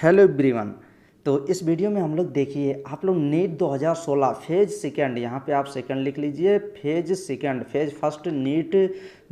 Hello everyone. तो इस video में हम लोग देखिए आप लोग नीट 2016 फेज सेकंड, यहाँ पे आप सेकंड लिख लीजिए। Phase second, phase first NEET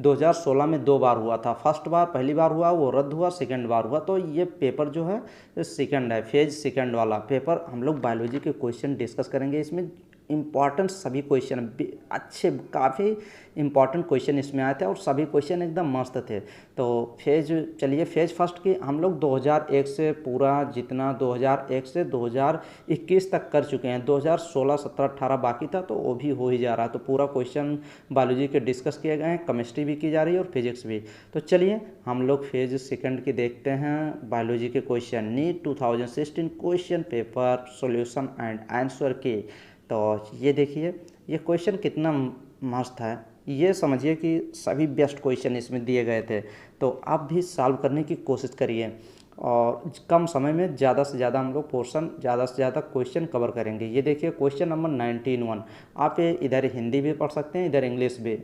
2016 में 2 बार हुआ था। फर्स्ट बार पहली बार हुआ वो रद्द हुआ, सेकंड बार हुआ। तो ये पेपर जो है सेकंड है, फेज सेकंड वाला पेपर। हम लोग बायोलॉजी के क्वेश्चन डिस्कस करेंगे। इसमें इम्पॉर्टेंट सभी क्वेश्चन अच्छे, काफ़ी इम्पॉर्टेंट क्वेश्चन इसमें आए थे और सभी क्वेश्चन एकदम मस्त थे। तो चलिए फेज फर्स्ट की हम लोग 2001 से पूरा जितना 2001 से 2021 तक कर चुके हैं। 2016, 17, 18 बाकी था तो वो भी हो ही जा रहा है। तो पूरा क्वेश्चन बायोलॉजी के डिस्कस किए गए हैं, केमिस्ट्री भी की जा रही है और फिजिक्स भी। तो चलिए हम लोग फेज सेकंड की देखते हैं बायोलॉजी के question. NEET 2016 question paper solution and answer key. तो ये देखिए ये क्वेश्चन कितना मस्त है। ये समझिए कि सभी बेस्ट क्वेश्चन इसमें दिए गए थे। तो आप भी सॉल्व करने की कोशिश करिए और कम समय में ज़्यादा से ज़्यादा हम लोग पोर्शन, ज़्यादा से ज़्यादा क्वेश्चन कवर करेंगे। ये देखिए क्वेश्चन नंबर 19(1). आप ये इधर हिंदी भी पढ़ सकते हैं, इधर इंग्लिश भी।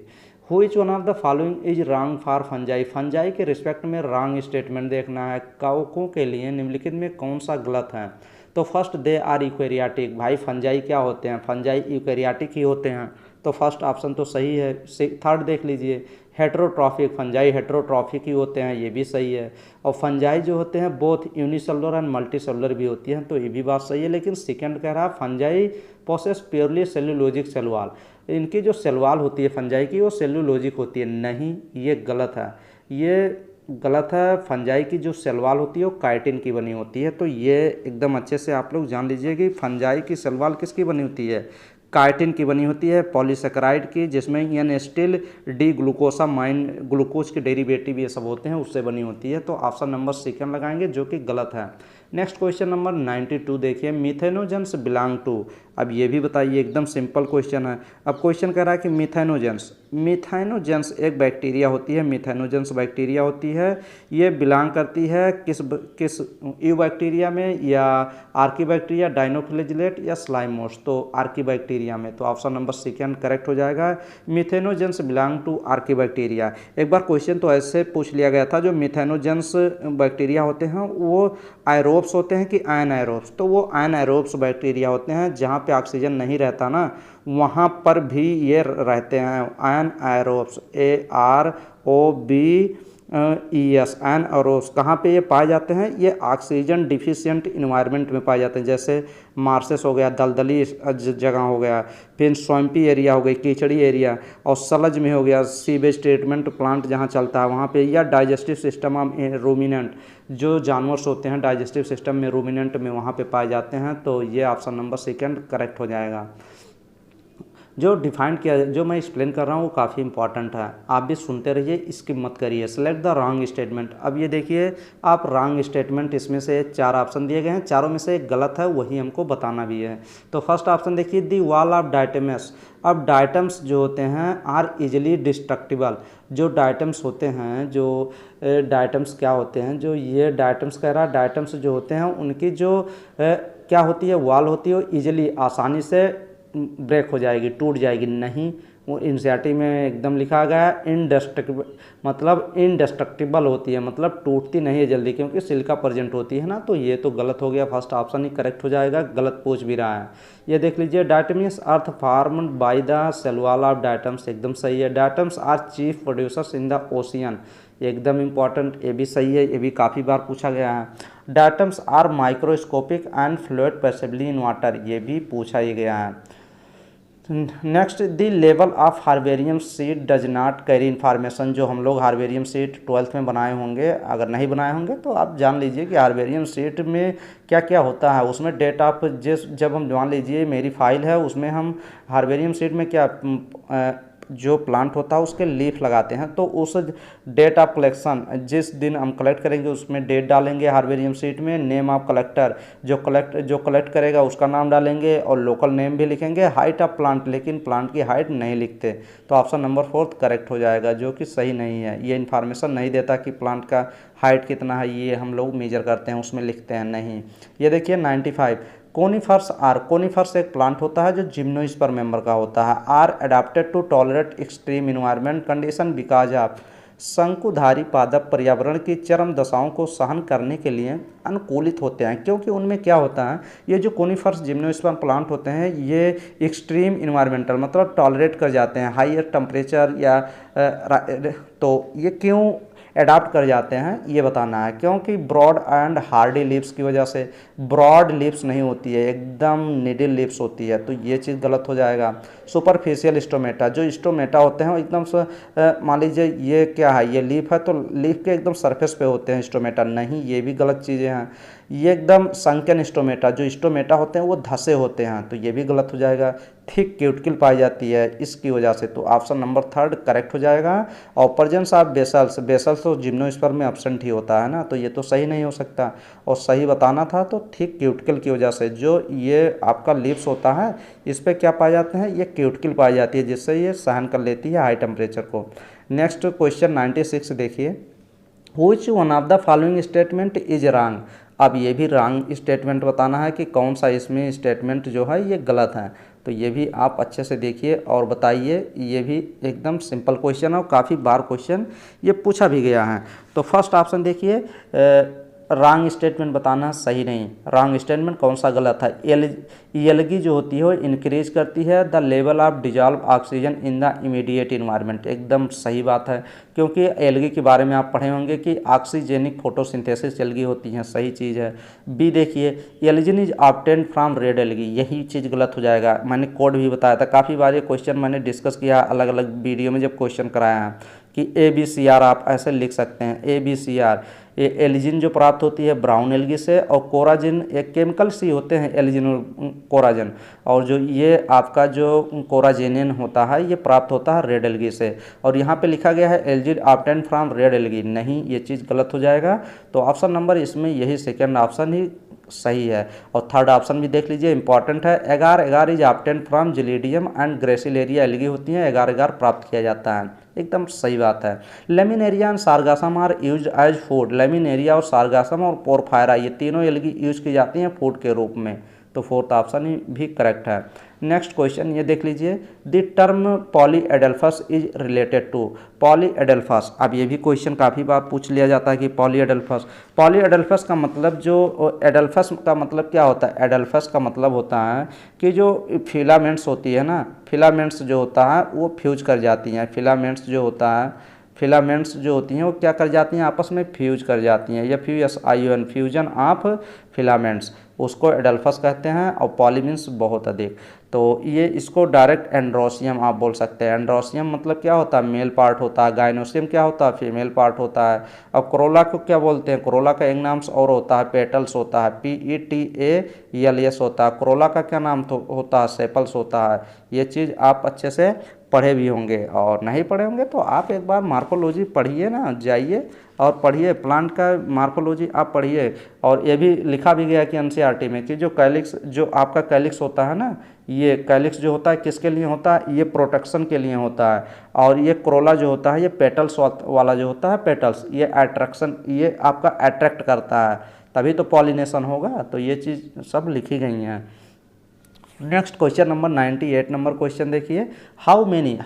Which one of the following is wrong for fungi. Fungi के रिस्पेक्ट में रॉन्ग स्टेटमेंट देखना है। कवकों के लिए निम्नलिखित में कौन सा गलत है। तो फर्स्ट दे आर यूकैरियोटिक। भाई फंजाई क्या होते हैं, फंजाई यूकैरियोटिक ही होते हैं। तो फर्स्ट ऑप्शन तो सही है। थर्ड देख लीजिए, हेट्रोट्रॉफिक, फंजाई हेट्रोट्रॉफिक ही होते हैं, ये भी सही है। और फंजाई जो होते हैं बोथ यूनिसेलुलर एंड मल्टीसेलुलर भी होती हैं, तो ये भी बात सही है। लेकिन सेकंड कह रहा है fungi possess purely cellulosic cell wall. इनकी जो सेल वॉल होती है फंजाई की वो सेल्यूलोजिक होती है। नहीं, ये गलत है, ये गलत है। फंजाई की जो सेल वॉल होती है वो काइटिन की बनी होती है। तो ये एकदम अच्छे से आप लोग जान लीजिए कि फंजाई की सेल वॉल किसकी बनी होती है, काइटिन की बनी होती है, पॉलीसेकेराइड की, जिसमें N acetyl D glucosamine, glucose के डेरिवेटिव ये सब होते हैं, उससे बनी होती है। तो ऑप्शन नंबर सेकंड लगाएंगे जो कि गलत है। नेक्स्ट क्वेश्चन नंबर 92 देखिए, मिथेनोजेंस बिलोंग टू। अब ये भी बताइए, एकदम सिंपल क्वेश्चन है। अब क्वेश्चन कह रहा है कि मिथेनोजेंस एक बैक्टीरिया होती है, मिथेनोजेंस बैक्टीरिया होती है। ये बिलोंग करती है किस यू बैक्टीरिया में, या आर्की बैक्टीरिया, डाइनोफ्लैजिलेट या स्लाइमोस। तो आर्की बैक्टीरिया में। तो ऑप्शन नंबर सेकंड करेक्ट हो जाएगा। Methanogens belong to archaebacteria. एक बार क्वेश्चन तो ऐसे पूछ लिया गया था, जो मिथेनोजेंस बैक्टीरिया होते हैं वो एरोब्स होते हैं कि एनाएरोब्स। तो वो एनाएरोब्स बैक्टीरिया होते हैं, जहाँ पे ऑक्सीजन नहीं रहता ना वहाँ पर भी ये रहते हैं। एनाएरोब्स, AROBES, एनाएरोब्स। कहाँ पे ये पाए जाते हैं, ये ऑक्सीजन डिफिशिएंट इन्वायरमेंट में पाए जाते हैं। जैसे मार्सेस हो गया, दलदली जगह हो गया, फिर स्वैम्पी एरिया हो गई, कीचड़ी एरिया, और सलज में हो गया, सीवेज ट्रीटमेंट प्लांट जहाँ चलता है वहाँ पे, या डाइजेस्टिव सिस्टम ऑफ रूमिनेंट, जो जानवर्स होते हैं डाइजेस्टिव सिस्टम में, रूमिनेंट में, वहाँ पे पाए जाते हैं। तो ये ऑप्शन नंबर सेकंड करेक्ट हो जाएगा। जो डिफाइंड किया, जो मैं एक्सप्लेन कर रहा हूँ वो काफ़ी इंपॉर्टेंट है, आप भी सुनते रहिए, इसकी मत करिए। Select the wrong statement. अब ये देखिए आप रॉन्ग स्टेटमेंट, इसमें से 4 ऑप्शन दिए गए हैं, चारों में से एक गलत है, वही हमको बताना भी है। तो फर्स्ट ऑप्शन देखिए, दी वॉल ऑफ डायटमस। अब डायटम्स जो होते हैं आर इजिली डिस्ट्रक्टिबल। जो डायटम्स होते हैं, जो डायटम्स क्या होते हैं, जो ये डायटम्स कह रहा, डायटम्स जो होते हैं उनकी जो क्या होती है, वॉल होती है, ईजिली आसानी से ब्रेक हो जाएगी, टूट जाएगी। नहीं, वो एनसीईआरटी में एकदम लिखा गया है इनडेस्ट्रक्टिबल, मतलब इनडेस्ट्रक्टिबल होती है, मतलब टूटती नहीं है जल्दी, क्योंकि सिलिका प्रेजेंट होती है ना। तो ये तो गलत हो गया, फर्स्ट ऑप्शन ही करेक्ट हो जाएगा, गलत पूछ भी रहा है। ये देख लीजिए, diatoms earth formed by the cell wall of diatoms, एकदम सही है। Diatoms are chief producers in the ocean, एकदम इंपॉर्टेंट, ये भी सही है, ये भी काफ़ी बार पूछा गया है। Diatoms are microscopic and fluid passively in water, ये भी पूछा ही गया है। नेक्स्ट, द लेवल of herbarium sheet does not carry information. जो हम लोग हार्बेरियम सीट 12th में बनाए होंगे, अगर नहीं बनाए होंगे तो आप जान लीजिए कि हार्बेरियम सीट में क्या क्या होता है। उसमें डेट ऑफ, जब हम जान लीजिए मेरी फाइल है, उसमें हम हार्बेरियम सीट में क्या जो प्लांट होता है उसके लीफ लगाते हैं। तो उस डेट ऑफ कलेक्शन, जिस दिन हम कलेक्ट करेंगे उसमें डेट डालेंगे हार्बेरियम सीट में। नेम ऑफ कलेक्टर, जो कलेक्ट करेगा उसका नाम डालेंगे, और लोकल नेम भी लिखेंगे। हाइट ऑफ प्लांट, लेकिन प्लांट की हाइट नहीं लिखते। तो ऑप्शन नंबर 4 करेक्ट हो जाएगा, जो कि सही नहीं है। ये इन्फॉर्मेशन नहीं देता कि प्लांट का हाइट कितना है, ये हम लोग मेजर करते हैं, उसमें लिखते हैं नहीं। ये देखिए 95, कोनीफर्स एक प्लांट होता है जो जिम्नोस्पर्म मेंबर का होता है। Are adapted to tolerate extreme environment condition because of, शंकुधारी पादप पर्यावरण की चरम दशाओं को सहन करने के लिए अनुकूलित होते हैं, क्योंकि उनमें क्या होता है, ये जो कोनिफर्स जिम्नोस्पर्म प्लांट होते हैं ये एक्सट्रीम इन्वायरमेंटल मतलब टॉलरेट कर जाते हैं हाइयर टेम्परेचर या तो ये क्यों एडाप्ट कर जाते हैं ये बताना है, क्योंकि ब्रॉड एंड हार्डी लिप्स की वजह से। ब्रॉड लिप्स नहीं होती है, एकदम निडिल लिप्स होती है, तो ये चीज़ गलत हो जाएगा। सुपरफिशियल स्टोमेटा, जो स्टोमेटा होते हैं वो एकदम से मान लीजिए ये क्या है, ये लीफ है तो लीफ के एकदम सरफेस पे होते हैं स्टोमेटा, नहीं ये भी गलत चीज़ें हैं। ये एकदम संकन स्टोमेटा, जो स्टोमेटा होते हैं वो धसे होते हैं, तो ये भी गलत हो जाएगा। थिक क्यूटिकल पाई जाती है इसकी वजह से, तो ऑप्शन नंबर 3 करेक्ट हो जाएगा। और प्रेजेंस ऑफ बेसल्स, बेसल्स तो जिम्नोस्पर्म में एब्सेंट ही होता है ना, तो ये तो सही नहीं हो सकता। और सही बताना था तो थिक क्यूटिकल की वजह से, जो ये आपका लिप्स होता है इस पर क्या पाए जाते हैं, ये क्यूटिकल पाई जाती है, जिससे ये सहन कर लेती है हाई टेम्परेचर को। नेक्स्ट क्वेश्चन 96 देखिए, which one of the following statement is wrong. अब ये भी रॉन्ग स्टेटमेंट बताना है कि कौन सा इसमें स्टेटमेंट जो है ये गलत है, तो ये भी आप अच्छे से देखिए और बताइए। ये भी एकदम सिंपल क्वेश्चन है और काफ़ी बार क्वेश्चन ये पूछा भी गया है। तो फर्स्ट ऑप्शन देखिए, रॉन्ग स्टेटमेंट बताना सही नहीं। रॉन्ग स्टेटमेंट कौन सा गलत है, एलगी जो होती है वो इंक्रीज करती है द लेवल of dissolve oxygen in the immediate environment, एकदम सही बात है, क्योंकि एलगी के बारे में आप पढ़े होंगे कि ऑक्सीजेनिक फोटोसिंथेसिस एलगी होती है, सही चीज़ है। बी देखिए, Elgin is obtain from red algae, यही चीज़ गलत हो जाएगा। मैंने कोड भी बताया था, काफ़ी बार ये क्वेश्चन मैंने डिस्कस किया अलग अलग वीडियो में जब क्वेश्चन कराया है कि ABCR आप ऐसे लिख सकते हैं, ABCR। ये एल्जिन जो प्राप्त होती है ब्राउन एल्गी से, और कोराजिन एक केमिकल सी होते हैं एल्जिन और कोराजिन, और जो ये आपका जो कोराजेनिन होता है ये प्राप्त होता है रेड एल्गी से। और यहाँ पे लिखा गया है Elgin obtain from red algae, नहीं ये चीज़ गलत हो जाएगा। तो ऑप्शन नंबर इसमें यही सेकेंड ऑप्शन ही सही है। और थर्ड ऑप्शन भी देख लीजिए, इंपॉर्टेंट है, agar agar is obtain from Gelidium and Gracilaria algae होती हैं, एगार एगार प्राप्त किया जाता है, एकदम सही बात है। Laminaria and Sargassum are use as food, Laminaria और सारगासम और पोरफायरा ये तीनों एल्गी यूज की जाती हैं फूड के रूप में, तो फोर्थ ऑप्शन ही भी करेक्ट है। नेक्स्ट क्वेश्चन ये देख लीजिए, the term polyadelphous is related to, polyadelphous. अब ये भी क्वेश्चन काफ़ी बार पूछ लिया जाता है कि पॉलीएडेल्फस, पॉलीएडेल्फस का मतलब जो एडेल्फस का मतलब क्या होता है, एडेल्फस का मतलब होता है कि जो फिलामेंट्स होती है ना, फिलामेंट्स जो होता है वो फ्यूज कर जाती हैं, फिलामेंट्स जो होता है, फिलामेंट्स जो होती हैं वो क्या कर जाती हैं, आपस में फ्यूज कर जाती हैं, या FUSION, फ्यूजन ऑफ फिलामेंट्स, उसको एडल्फस कहते हैं। और पॉली मीन्स बहुत अधिक, तो ये इसको डायरेक्ट एंड्रोसियम आप बोल सकते हैं। एंड्रोसियम मतलब क्या होता है, मेल पार्ट होता है। गाइनोसियम क्या होता है, फीमेल पार्ट होता है। और कोरोला को क्या बोलते हैं, कोरोला का एक नाम और होता है पेटल्स होता है, PETALS होता है। कोरोला का क्या नाम तो होता है, सेपल्स होता है। ये चीज़ आप अच्छे से पढ़े भी होंगे, और नहीं पढ़े होंगे तो आप एक बार मार्कोलॉजी पढ़िए ना, जाइए और पढ़िए, प्लांट का मार्कोलॉजी आप पढ़िए। और ये भी लिखा भी गया कि NCERT में कि जो कैलिक्स, जो आपका कैलिक्स होता है ना, ये कैलिक्स जो होता है किसके लिए होता है, ये प्रोटेक्शन के लिए होता है। और ये कोरोला जो होता है ये पेटल्स वाला जो होता है, पेटल्स, ये अट्रैक्शन, ये आपका अट्रैक्ट करता है, तभी तो पॉलिनेशन होगा। तो ये चीज़ सब लिखी गई हैं। Next question number 98 number question देखिए, हाउ मेनी,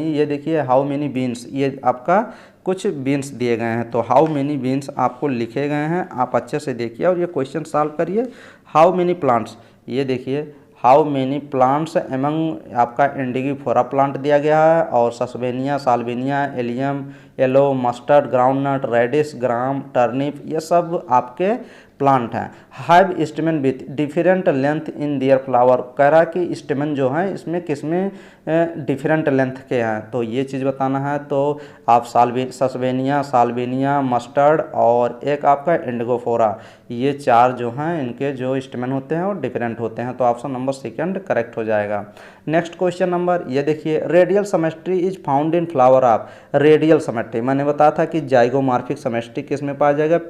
ये देखिए हाउ मेनी बीन्स, ये आपका कुछ बीन्स दिए गए हैं, तो हाउ मेनी बीन्स आपको लिखे गए हैं, आप अच्छे से देखिए और ये क्वेश्चन सॉल्व करिए। हाउ मेनी प्लांट्स, ये देखिए हाउ मेनी प्लांट्स एमंग आपका इंडिगोफोरा प्लांट दिया गया है, और Sesbania, Salvinia, Allium, yellow, mustard, groundnut, radish, gram, turnip, ये सब आपके प्लांट हैं। Have stamen with different length in their flower, कह रहा कि स्टेमन जो है इसमें किसमें डिफरेंट लेंथ के हैं, तो ये चीज़ बताना है। तो आप सस्बेनिया, साल्विनिया, मस्टर्ड और एक आपका इंडिगोफोरा, ये चार जो हैं इनके जो स्टेमन होते हैं वो डिफरेंट होते हैं, तो ऑप्शन नंबर सेकंड करेक्ट हो जाएगा। नेक्स्ट क्वेश्चन नंबर ये देखिए, radial symmetry is found in flower of, radial symmetry मैंने बताया था कि जाइगोमॉर्फिक सेमेस्ट्री किस में पाया जाएगा,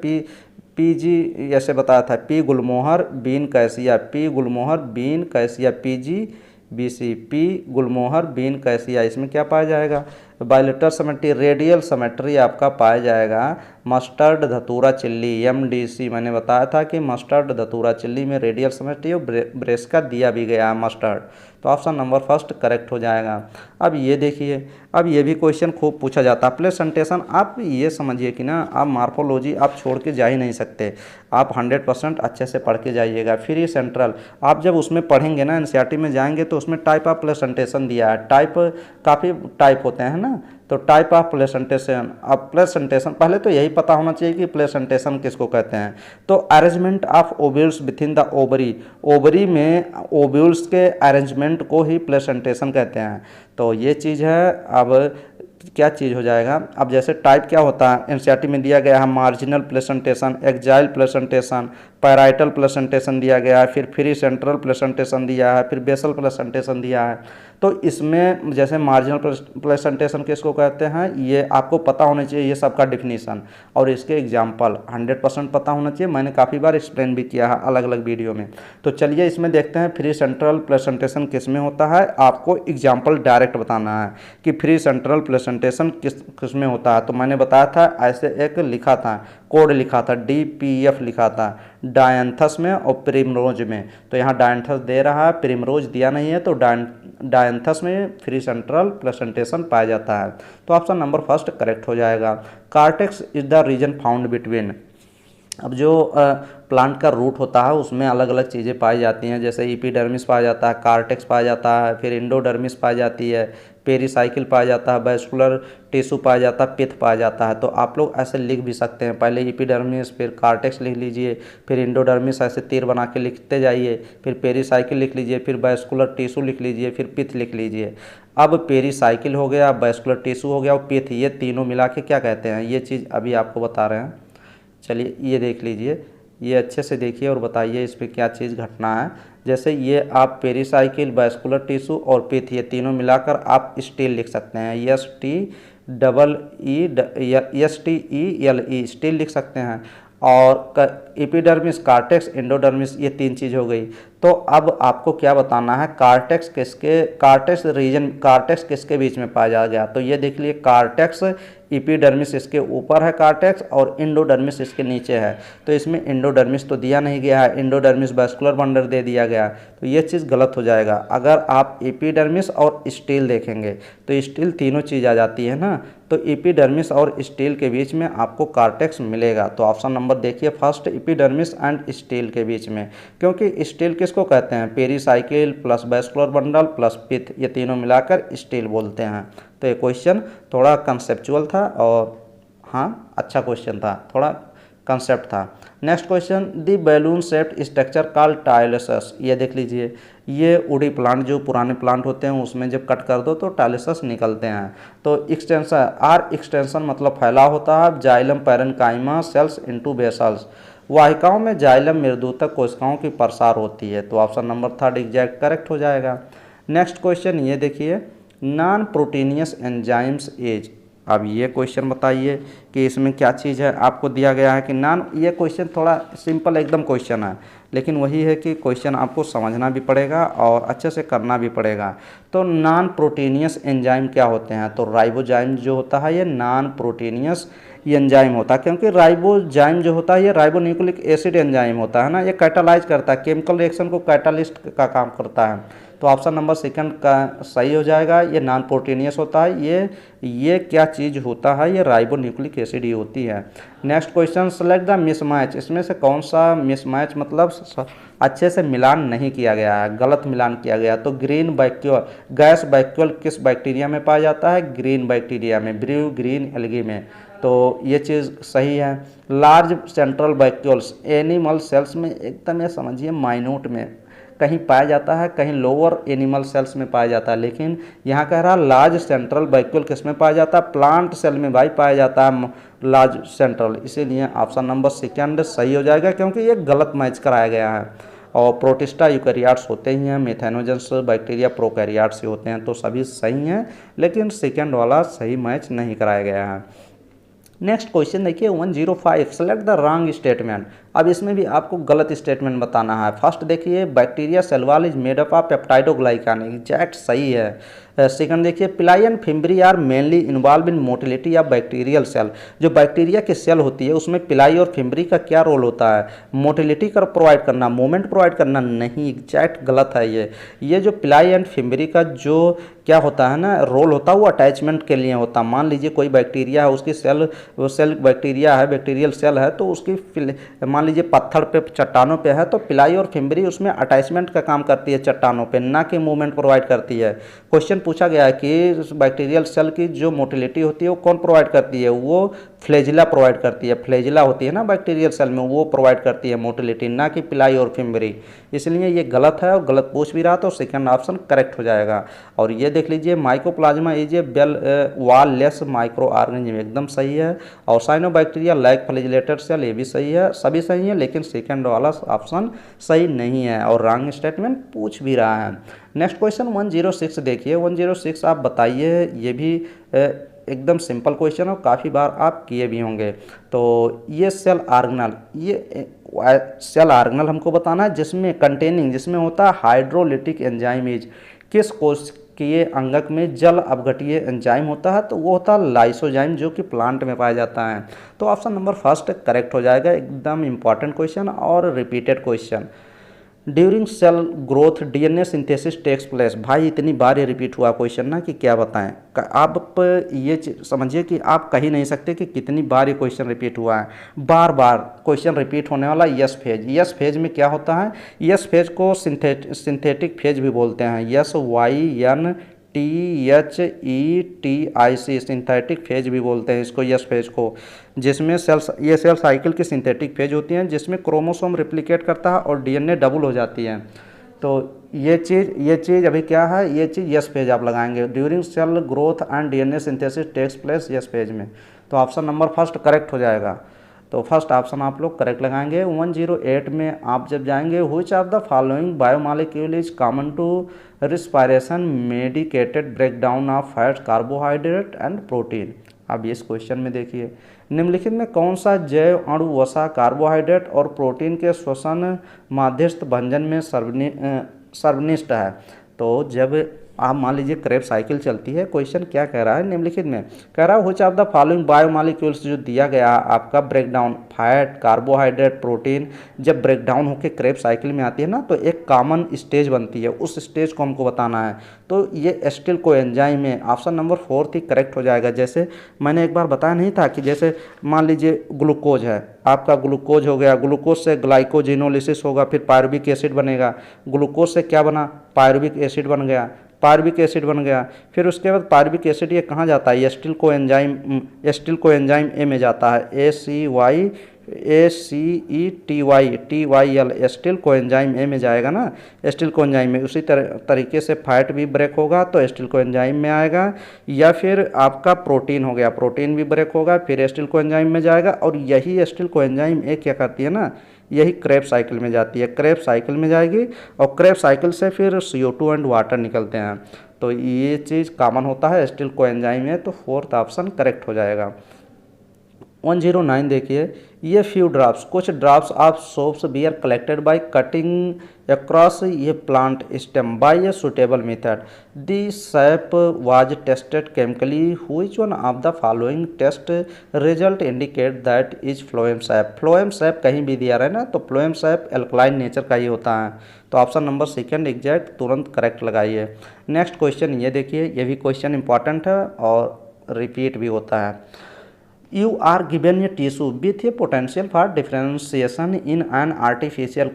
PG ऐसे बताया था, P gulmohar, bean cassia, P gulmohar, bean cassia, PGBC, P gulmohar, bean cassia, इसमें क्या पाया जाएगा, बायलेटरल सिमेट्री, रेडियल सिमेट्री आपका पाया जाएगा मस्टर्ड धतूरा चिल्ली, MDC। मैंने बताया था कि मस्टर्ड धतूरा चिल्ली में रेडियल सिमेट्री और ब्रेस्का दिया भी गया है मस्टर्ड, तो ऑप्शन नंबर फर्स्ट करेक्ट हो जाएगा। अब ये देखिए, अब ये भी क्वेश्चन खूब पूछा जाता है प्लेसेंटेशन। आप ये समझिए कि ना, आप मार्फोलॉजी आप छोड़ के जा ही नहीं सकते, आप 100% अच्छे से पढ़ के जाइएगा। फिर ये सेंट्रल आप जब उसमें पढ़ेंगे ना, NCERT में जाएंगे तो उसमें टाइप ऑफ प्लेसेंटेशन दिया है, टाइप काफ़ी टाइप होते हैं ना, तो टाइप ऑफ प्लेसेंटेशन। अब प्लेसेंटेशन पहले तो यही पता होना चाहिए कि प्लेसेंटेशन किसको कहते हैं। तो arrangement of ovules within the ovary, ovary में ओव्यूल्स के अरेंजमेंट को ही प्लेसेंटेशन कहते हैं। तो ये चीज़ है। अब क्या चीज़ हो जाएगा, अब जैसे टाइप क्या होता है NCERT में दिया गया है, marginal placentation, axile placentation, parietal placentation दिया गया है, फिर फ्री सेंट्रल प्लेसेंटेशन दिया है, फिर बेसल प्लेसेंटेशन दिया है। तो इसमें जैसे मार्जिनल प्लेसेंटेशन किसको कहते हैं, ये आपको पता होना चाहिए, ये सबका डिफिनीसन और इसके एग्जाम्पल 100% पता होना चाहिए। मैंने काफ़ी बार एक्सप्लेन भी किया है अलग अलग वीडियो में। तो चलिए इसमें देखते हैं फ्री सेंट्रल प्लेसेंटेशन किस में होता है। आपको एग्जाम्पल डायरेक्ट बताना है कि फ्री सेंट्रल प्लेसेंटेशन किस में होता है। तो मैंने बताया था, ऐसे एक लिखा था, कोड लिखा था, DPF लिखा था, डायंथस में और प्रिमरोज में। तो यहाँ डायंथस दे रहा है, प्रिमरोज दिया नहीं है, तो डायंथस में फ्री सेंट्रल प्लेसेंटेशन पाया जाता है। तो ऑप्शन नंबर फर्स्ट करेक्ट हो जाएगा। Cortex is the region found between, अब जो प्लांट का रूट होता है उसमें अलग अलग चीज़ें पाई जाती हैं, जैसे एपिडर्मिस पाया जाता है, कार्टेक्स पाया जाता है, फिर इंडोडर्मिस पाई जाती है, पेरीसाइकिल पाया जाता है, वैस्कुलर टिश्यू पाया जाता है, पिथ पाया जाता है। तो आप लोग ऐसे लिख भी सकते हैं, पहले एपिडर्मिस फिर कार्टेक्स लिख लीजिए, फिर इंडोडर्मिस ऐसे तीर बना के लिखते जाइए, फिर पेरीसाइकिल लिख लीजिए, फिर वैस्कुलर टिश्यू लिख लीजिए, फिर पिथ लिख लीजिए। अब पेरीसाइकिल हो गया, वैस्कुलर टिश्यू हो गया और पिथ, ये तीनों मिला के क्या कहते हैं, ये चीज़ अभी आपको बता रहे हैं। चलिए ये देख लीजिए, ये अच्छे से देखिए और बताइए इस पर क्या चीज़ घटना है। जैसे ये आप पेरीसाइकिल, वैस्कुलर टिश्यू और पिथ, ये तीनों मिलाकर आप स्टील लिख सकते हैं, STEELE स्टील लिख सकते हैं। और एपिडर्मिस, कार्टेक्स, इंडोडर्मिस, ये तीन चीज़ हो गई। तो अब आपको क्या बताना है, कार्टेक्स किसके बीच में पाया गया। तो ये देख लिए, कार्टेक्स, एपिडर्मिस इसके ऊपर है कार्टेक्स और इंडोडर्मिस इसके नीचे है। तो इसमें इंडोडर्मिस तो दिया नहीं गया है, इंडोडर्मिस वैस्कुलर बंडल दे दिया गया, तो ये चीज़ गलत हो जाएगा। अगर आप एपिडर्मिस और स्टील देखेंगे तो स्टील तीनों चीज़ आ जाती है ना, तो एपिडर्मिस और स्टील के बीच में आपको कार्टेक्स मिलेगा। तो ऑप्शन नंबर देखिए फर्स्ट, एपिडर्मिस एंड स्टील के बीच में, क्योंकि स्टील किसको कहते हैं, pericycle plus vascular bundle plus pith, ये तीनों मिलाकर स्टील बोलते हैं। तो ये क्वेश्चन थोड़ा कंसेप्चुअल था और हाँ अच्छा क्वेश्चन था, थोड़ा कंसेप्ट था। नेक्स्ट क्वेश्चन, दी बैलून शेप्ड स्ट्रक्चर कॉल्ड टाइलेसस, ये देख लीजिए, ये उड़ी प्लांट जो पुराने प्लांट होते हैं उसमें जब कट कर दो तो टाइलेसस निकलते हैं। तो एक्सटेंशन मतलब फैलाव होता है, xylem parenchyma sales into vessels, वाहिकाओं में जाइलम मृदुतक कोशिकाओं की प्रसार होती है। तो option number third exact correct हो जाएगा। नेक्स्ट क्वेश्चन ये देखिए, नॉन प्रोटीनियस एंजाइम्स एज, अब ये क्वेश्चन बताइए कि इसमें क्या चीज़ है। आपको दिया गया है कि ये क्वेश्चन थोड़ा सिंपल एकदम क्वेश्चन है, लेकिन वही है कि क्वेश्चन आपको समझना भी पड़ेगा और अच्छे से करना भी पड़ेगा। तो नॉन प्रोटीनियस एंजाइम क्या होते हैं, तो राइबोजाइम जो होता है ये नॉन प्रोटीनियस एंजाइम होता है, क्योंकि राइबोजाइम जो होता है ये राइबोन्यूक्लिक एसिड एंजाइम होता है ना, ये कैटालाइज करता है, केमिकल रिएक्शन को कैटालिस्ट का काम करता है। तो ऑप्शन नंबर सेकंड का सही हो जाएगा, ये नॉन प्रोटीनियस होता है। ये क्या चीज़ होता है, ये राइबोन्यूक्लिक एसिड ही होती है। Next question, select the mismatch, इसमें से कौन सा मिसमैच मतलब अच्छे से मिलान नहीं किया गया है, गलत मिलान किया गया। तो ग्रीन वैक्यूल, गैस वैक्यूल किस बैक्टीरिया में पाया जाता है, ग्रीन बैक्टीरिया में, ब्रू ग्रीन एल्गी में, तो ये चीज़ सही है। Large central vacuoles animal cells में एकदम ये समझिए माइन्यूट में कहीं पाया जाता है, कहीं लोअर एनिमल सेल्स में पाया जाता है, लेकिन यहाँ कह रहा लार्ज सेंट्रल वैक्यूल किस में पाया जाता है, प्लांट सेल में भाई पाया जाता है लार्ज सेंट्रल, इसीलिए ऑप्शन नंबर सेकंड सही हो जाएगा, क्योंकि ये गलत मैच कराया गया है। और प्रोटिस्टा यूकैरियोट्स होते ही हैं, मेथेनोजेंस बैक्टीरिया प्रोकैरियोट्स ही होते हैं, तो सभी सही हैं, लेकिन सेकंड वाला सही मैच नहीं कराया गया है। नेक्स्ट क्वेश्चन देखिए 105, सेलेक्ट द रॉन्ग स्टेटमेंट, अब इसमें भी आपको गलत स्टेटमेंट बताना है। फर्स्ट देखिए, bacteria cell wall is made up of peptidoglycan, exact सही है। सेकंड देखिए, pili and fimbriae are mainly involve in motility या बैक्टीरियल सेल। जो बैक्टीरिया की सेल होती है उसमें पिलाई और फिम्बरी का क्या रोल होता है? मोटिलिटी कर प्रोवाइड करना, मूवमेंट प्रोवाइड करना? नहीं, एग्जैक्ट गलत है ये जो पिलाई एंड फिम्बरी का जो क्या होता है ना रोल होता है वो अटैचमेंट के लिए होता है। मान लीजिए कोई बैक्टीरिया है, उसकी सेल, वो सेल बैक्टीरिया है, बैक्टीरियल सेल है, तो उसकी मान लीजिए पत्थर पे, चट्टानों पे है, तो पिलाई और फिम्बरी उसमें अटैचमेंट का काम करती है चट्टानों पे, ना कि मूवमेंट प्रोवाइड करती है। क्वेश्चन पूछा गया है कि बैक्टीरियल सेल की जो मोटिलिटी होती है वो कौन प्रोवाइड करती है? वो फ्लैजिला प्रोवाइड करती है। फ्लैजिला होती है ना बैक्टीरियल सेल में, वो प्रोवाइड करती है मोटिलिटी, ना कि पिलाई और फिम्बरी। इसलिए ये गलत है और गलत पूछ भी रहा तो सेकंड ऑप्शन करेक्ट हो जाएगा। और ये देख लीजिए, mycoplasma is a bell wall less micro organism, एकदम सही है। और साइनोबैक्टीरिया लाइक फ्लैजिलेटेड सेल, ये भी सही है, सभी सही है, लेकिन सेकंड वाला ऑप्शन सही नहीं है और रॉन्ग स्टेटमेंट पूछ भी रहा है। नेक्स्ट क्वेश्चन 106 देखिए, 106 आप बताइए, ये भी एकदम सिंपल क्वेश्चन और काफ़ी बार आप किए भी होंगे। तो ये सेल ऑर्गेनल, ये सेल ऑर्गेनल हमको बताना है जिसमें कंटेनिंग, जिसमें होता है हाइड्रोलिटिक एंजाइम इज, किस कोशिकीय अंगक में जल अपघटीय एंजाइम होता है? तो वो होता है लाइसोजाइम, जो कि प्लांट में पाया जाता है। तो ऑप्शन नंबर फर्स्ट करेक्ट हो जाएगा। एकदम इंपॉर्टेंट क्वेश्चन और repeated question. During cell growth DNA synthesis takes place, भाई इतनी बार ये रिपीट हुआ क्वेश्चन ना कि क्या बताएं। आप ये समझिए कि आप कह ही नहीं सकते कि कितनी बार ये क्वेश्चन रिपीट हुआ है। बार बार क्वेश्चन रिपीट होने वाला यस फेज। यस फेज में क्या होता है? यस फेज को सिंथेटिक फेज भी बोलते हैं। SYNTHETIC, सिंथेटिक फेज भी बोलते हैं इसको, यस फेज को, जिसमें ये सेल साइकिल की सिंथेटिक फेज होती हैं, जिसमें क्रोमोसोम रिप्लिकेट करता है और डीएनए डबल हो जाती है। तो ये चीज़ अभी क्या है? ये चीज़ यस फेज आप लगाएंगे। During cell growth and DNA synthesis takes place S phase में। तो ऑप्शन नंबर फर्स्ट करेक्ट हो जाएगा। तो फर्स्ट ऑप्शन आप लोग करेक्ट लगाएंगे। 108 में आप जब जाएंगे, which of the following biomolecule is common to respiration medicated breakdown of fats, carbohydrate and protein. अब इस क्वेश्चन में देखिए, निम्नलिखित में कौन सा जैव अणु वसा कार्बोहाइड्रेट और प्रोटीन के श्वसन माध्यस्थ भंजन में सर्वनिष्ठ है? तो जब आप मान लीजिए क्रेब साइकिल चलती है, क्वेश्चन क्या कह रहा है? निम्नलिखित में कह रहा है which of the following biomolecules, जो दिया गया आपका ब्रेकडाउन, फैट, कार्बोहाइड्रेट, प्रोटीन, जब ब्रेकडाउन होकर क्रेब साइकिल में आती है ना, तो एक कॉमन स्टेज बनती है, उस स्टेज को हमको बताना है। तो ये एस्टिल कोएंजाइम है। ऑप्शन नंबर फोर्थ ही करेक्ट हो जाएगा। जैसे मैंने एक बार बताया नहीं था कि जैसे मान लीजिए ग्लूकोज है, आपका ग्लूकोज हो गया, ग्लूकोज से ग्लाइकोजिनोलिसिस होगा, फिर पायरुविक एसिड बनेगा। ग्लूकोज से क्या बना? पायरुविक एसिड बन गया, पायरुविक एसिड बन गया। फिर उसके बाद पायरुविक एसिड ये कहाँ जाता है? एस्टिल कोएंजाइम ए में जाता है, ACETYL, एस्टिल कोएंजाइम ए में जाएगा ना, एस्टिल कोएंजाइम में। उसी तरीके से फैट भी ब्रेक होगा तो एस्टिल कोएंजाइम में आएगा, या फिर आपका प्रोटीन हो गया, प्रोटीन भी ब्रेक होगा, फिर एस्टिल कोएंजाइम में जाएगा। और यही एस्टिल कोएंजाइम ए क्या करती है ना, यही क्रेब साइकिल में जाती है, क्रेब साइकिल में जाएगी और क्रेब साइकिल से फिर CO2 एंड वाटर निकलते हैं। तो ये चीज़ कॉमन होता है एस्टिल कोएंजाइम में। तो फोर्थ ऑप्शन करेक्ट हो जाएगा। 109 देखिए, ये फ्यू ड्रॉप्स, कुछ drops of sap were collected by cutting across ये plant stem by a suitable method. The sap was tested chemically, which one of the following test result indicate that is phloem sap. Phloem sap कहीं भी दिया रहे ना, तो phloem SAP alkaline nature का ही होता है। तो ऑप्शन नंबर सेकंड एग्जैक्ट तुरंत करेक्ट लगाइए। नेक्स्ट क्वेश्चन ये देखिए, ये भी क्वेश्चन इंपॉर्टेंट है और रिपीट भी होता है। You are given a tissue with a potential for differentiation in an artificial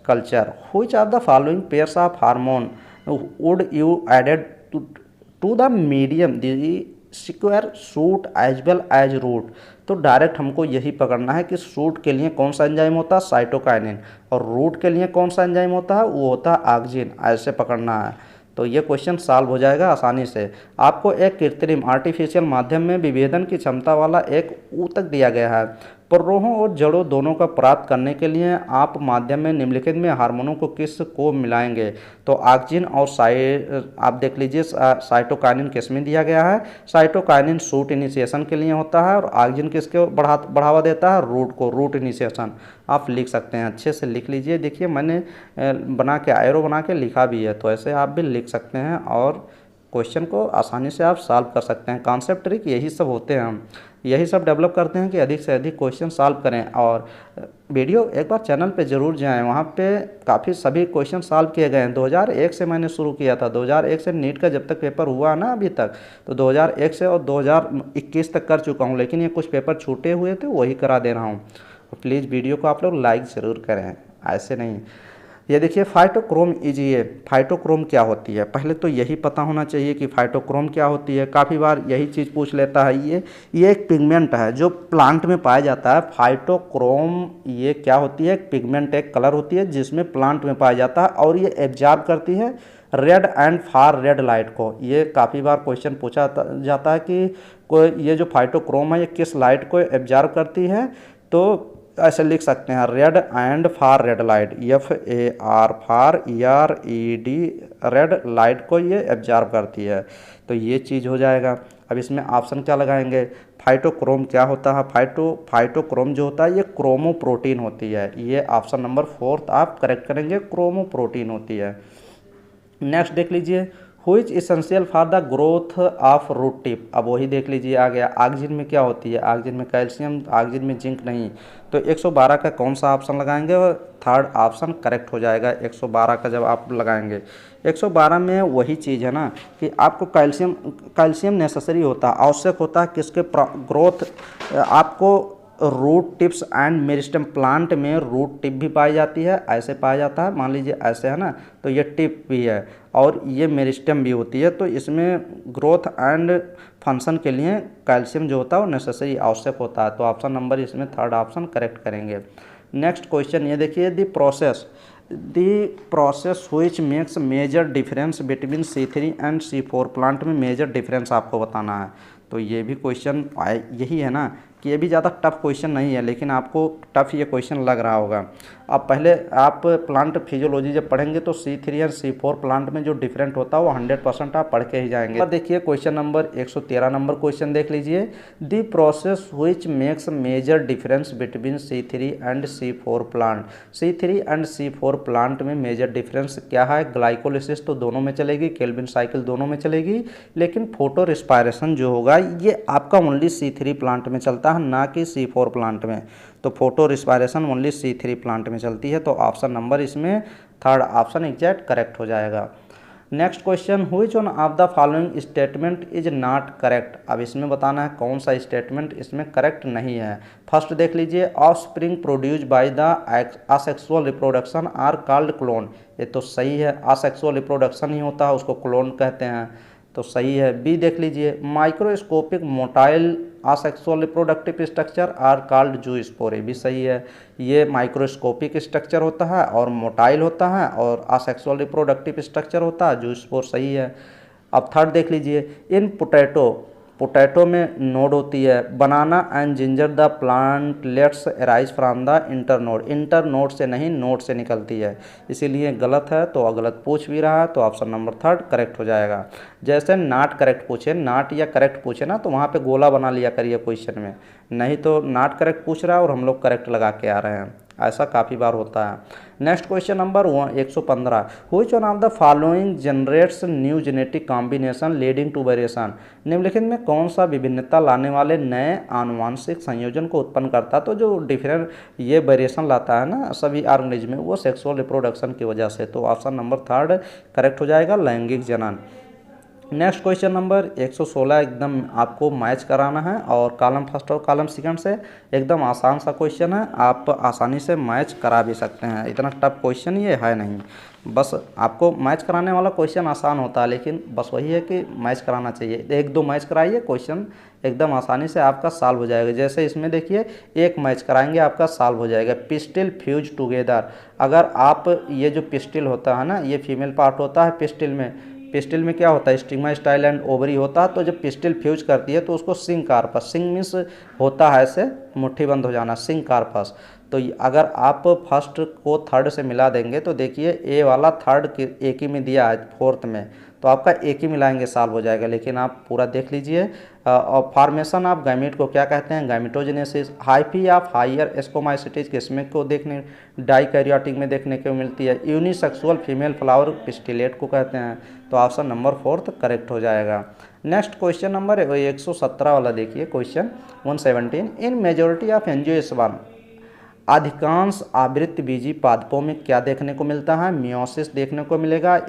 culture. Which of the following pairs of hormone would you added to the medium, the square, shoot as well as root? तो direct हमको यही पकड़ना है कि shoot के लिए कौन सा एंजाइम होता है? साइटोकाइनिन। और रूट के लिए कौन सा एंजाइम होता है? वो होता है ऑक्जिन। ऐसे पकड़ना है तो ये क्वेश्चन सॉल्व हो जाएगा आसानी से। आपको एक कृत्रिम आर्टिफिशियल माध्यम में विभेदन की क्षमता वाला एक ऊतक दिया गया है। पर्रों और जड़ों दोनों का प्राप्त करने के लिए आप माध्यम में निम्नलिखित में हार्मोनों को किस को मिलाएंगे? तो ऑक्जिन और आप देख लीजिए साइटोकाइनिन किस में दिया गया है? साइटोकाइनिन शूट इनिशिएशन के लिए होता है और ऑक्जिन किसको बढ़ावा देता है? रूट को, रूट इनिशिएशन। आप लिख सकते हैं, अच्छे से लिख लीजिए। देखिए मैंने बना के एरो बना के लिखा भी है, तो ऐसे आप भी लिख सकते हैं और क्वेश्चन को आसानी से आप सॉल्व कर सकते हैं। कॉन्सेप्ट ट्रिक यही सब होते हैं, हम यही सब डेवलप करते हैं कि अधिक से अधिक क्वेश्चन सॉल्व करें। और वीडियो एक बार चैनल पे ज़रूर जाएं, वहाँ पे काफ़ी सभी क्वेश्चन सॉल्व किए गए हैं। 2001 से मैंने शुरू किया था, 2001 से नीट का जब तक पेपर हुआ ना अभी तक, तो 2001 से और 2021 तक कर चुका हूँ, लेकिन ये कुछ पेपर छूटे हुए थे वही करा दे रहा हूँ। प्लीज़ वीडियो को आप लोग लाइक ज़रूर करें, ऐसे नहीं। ये देखिए फाइटोक्रोम इजिए, फाइटोक्रोम क्या होती है, पहले तो यही पता होना चाहिए कि फाइटोक्रोम क्या होती है। काफ़ी बार यही चीज़ पूछ लेता है। ये एक पिगमेंट है जो प्लांट में पाया जाता है। फाइटोक्रोम ये क्या होती है, एक पिगमेंट, एक कलर होती है जिसमें प्लांट में पाया जाता है, और ये एब्जॉर्ब करती है red and far red light को। ये काफ़ी बार क्वेश्चन पूछा जाता है कि कोई ये जो फाइटोक्रोम है ये किस लाइट को एब्जॉर्ब करती है, तो ऐसे लिख सकते हैं red and far red light, FAR far ERED red light को ये एब्जॉर्ब करती है। तो ये चीज़ हो जाएगा। अब इसमें ऑप्शन क्या लगाएंगे, फाइटोक्रोम क्या होता है, फाइटोक्रोम जो होता है ये क्रोमोप्रोटीन होती है। ये ऑप्शन नंबर 4 आप करेक्ट करेंगे, क्रोमोप्रोटीन होती है। नेक्स्ट देख लीजिए, which essential for the growth of root tip. अब वही देख लीजिए आ गया। ऑक्सीजन में क्या होती है, ऑक्सीजन में कैल्शियम, ऑक्सीजन में जिंक नहीं। तो 112 का कौन सा ऑप्शन लगाएंगे, और थर्ड ऑप्शन करेक्ट हो जाएगा 112 का जब आप लगाएंगे। 112 में वही चीज़ है ना कि आपको कैल्शियम नेसेसरी होता है, आवश्यक होता है किसके ग्रोथ, आपको root tips and meristem. Plant में रूट टिप भी पाई जाती है, ऐसे पाया जाता है, मान लीजिए ऐसे है ना, तो ये टिप भी है और ये मेरिस्टेम भी होती है। तो इसमें ग्रोथ एंड फंक्शन के लिए कैल्शियम जो होता है वो नेसेसरी, आवश्यक होता है। तो ऑप्शन नंबर इसमें थर्ड ऑप्शन करेक्ट करेंगे। नेक्स्ट क्वेश्चन ये देखिए, the process which makes major difference between C3 and C4। Plant में मेजर डिफरेंस आपको बताना है। तो ये भी क्वेश्चन यही है ना कि ये भी ज़्यादा टफ क्वेश्चन नहीं है, लेकिन आपको टफ ये क्वेश्चन लग रहा होगा। अब पहले आप प्लांट फिजियोलॉजी जब पढ़ेंगे तो C3 और C4 प्लांट में जो डिफरेंट होता है वो 100% आप पढ़ के ही जाएंगे। अब देखिए क्वेश्चन नंबर 113 नंबर क्वेश्चन देख लीजिए, the process which makes major difference between C3 and C4 plant. C3 and C4 plant में मेजर डिफरेंस क्या है, ग्लाइकोलिसिस तो दोनों में चलेगी, केल्विन साइकिल दोनों में चलेगी, लेकिन फोटो रिस्पायरेशन जो होगा ये आपका ओनली C3 प्लांट में चलता है, ना कि C4 प्लांट में। तो photo respiration only C3 plant में चलती है। तो ऑप्शन नंबर इसमें थर्ड ऑप्शन एग्जैक्ट करेक्ट हो जाएगा। Next question, which one of the following statement is not correct. अब इसमें बताना है कौन सा स्टेटमेंट इसमें करेक्ट नहीं है। फर्स्ट देख लीजिए, offspring produce by the asexual reproduction are called clone. ये तो सही है, असेक्सुअल रिप्रोडक्शन ही होता है, उसको क्लोन कहते हैं, तो सही है। बी देख लीजिए, microscopic motile asexual reproductive structure are called zoospore, भी सही है। ये माइक्रोस्कोपिक स्ट्रक्चर होता है और मोटाइल होता है, और असेक्सुअल रिप्रोडक्टिव स्ट्रक्चर होता है, जूस्पोर सही है। अब थर्ड देख लीजिए, इन पोटैटो में नोड होती है, banana and ginger the plantlets arise from the internode से नहीं, नोड से निकलती है, इसीलिए गलत है। तो गलत पूछ भी रहा है, तो ऑप्शन नंबर थर्ड करेक्ट हो जाएगा। जैसे नॉट करेक्ट पूछे, नॉट या करेक्ट पूछे ना, तो वहाँ पे गोला बना लिया करिए क्वेश्चन में, नहीं तो नॉट करेक्ट पूछ रहा है और हम लोग करेक्ट लगा के आ रहे हैं, ऐसा काफ़ी बार होता है। Next question number 115, which one of the following generates new genetic combination leading to variation. निम्नलिखित में कौन सा विभिन्नता लाने वाले नए आनुवांशिक संयोजन को उत्पन्न करता है। तो जो डिफरेंट ये वेरिएशन लाता है ना सभी ऑर्गेनिज्म में, वो सेक्सुअल रिप्रोडक्शन की वजह से। तो ऑप्शन नंबर थर्ड करेक्ट हो जाएगा, लैंगिक जनन। नेक्स्ट क्वेश्चन नंबर 116 एकदम आपको मैच कराना है, और कॉलम फर्स्ट और कॉलम सेकंड से एकदम आसान सा क्वेश्चन है, आप आसानी से मैच करा भी सकते हैं, इतना टफ क्वेश्चन ये है नहीं। बस आपको मैच कराने वाला क्वेश्चन आसान होता है, लेकिन बस वही है कि मैच कराना चाहिए। एक दो मैच कराइए, क्वेश्चन एकदम आसानी से आपका सॉल्व हो जाएगा। जैसे इसमें देखिए, एक मैच कराएंगे आपका सॉल्व हो जाएगा। पिस्टिल फ्यूज टुगेदर, अगर आप ये जो पिस्टिल होता है ना, ये फीमेल पार्ट होता है पिस्टिल में क्या होता है, स्टिग्मा स्टाइल एंड ओवरी होता है। तो जब पिस्टिल फ्यूज करती है तो उसको सिंग कार्पस, सिंग मीन्स होता है ऐसे मुट्ठी बंद हो जाना, सिंग कार्पस। तो अगर आप फर्स्ट को थर्ड से मिला देंगे तो देखिए ए वाला थर्ड एक ही में दिया है, फोर्थ में, तो आपका एक ही मिलाएंगे सॉल्व हो जाएगा, लेकिन आप पूरा देख लीजिए। और फॉर्मेशन ऑफ गैमीट को क्या कहते हैं, गैमिटोजेनेसिस। हाइफी ऑफ हायर स्पोमाइसिटीज किसमें को देखने, डाइकैरियोटिक में देखने को मिलती है। यूनिसेक्सुअल फीमेल फ्लावर पिस्टिलेट को कहते हैं। तो ऑप्शन नंबर 4 करेक्ट हो जाएगा। नेक्स्ट क्वेश्चन नंबर 117 वाला देखिए, question 117। In majority of angiosperm अधिकांश आवृत्त बीजी पादपों में क्या देखने को मिलता है, मियोसिस देखने को मिलेगा।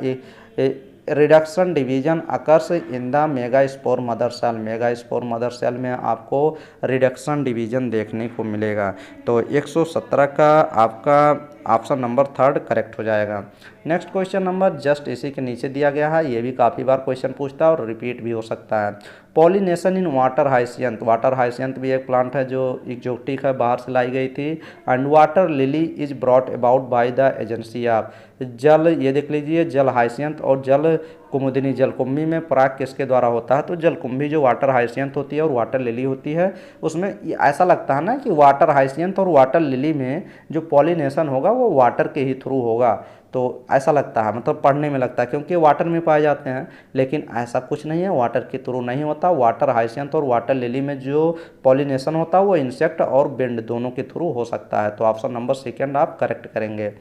Reduction division occurs in the megaspore mother cell, megaspore mother cell में आपको रिडक्शन डिवीजन देखने को मिलेगा। तो 117 का आपका ऑप्शन नंबर 3 करेक्ट हो जाएगा। नेक्स्ट क्वेश्चन नंबर जस्ट इसी के नीचे दिया गया है, ये भी काफ़ी बार क्वेश्चन पूछता है और रिपीट भी हो सकता है। पॉलिनेशन इन वाटर हाइसियंथ, वाटर हाइसियंथ भी एक प्लांट है जो एक्जोटिक है, बाहर से लाई गई थी। And water lily is brought about by the agency of, जल, ये देख लीजिए, जल हाइसियंथ और जल कुमुदिनी। जलकुंभी में पराग किसके द्वारा होता है, तो जलकुंभी जो वाटर हाइसियंथ होती है और वाटर लिली होती है, उसमें ऐसा लगता है ना कि वाटर हाइसियंथ और वाटर लिली में जो पॉलिनेशन होगा वो वाटर के ही थ्रू होगा। तो ऐसा लगता है, मतलब पढ़ने में लगता है क्योंकि वाटर में पाए जाते हैं, लेकिन ऐसा कुछ नहीं है, वाटर के थ्रू नहीं होता। वाटर हाइसियंथ और वाटर लिली में जो पॉलिनेशन होता है वो इंसेक्ट और विंड दोनों के थ्रू हो सकता है। तो ऑप्शन नंबर 2 आप करेक्ट करेंगे,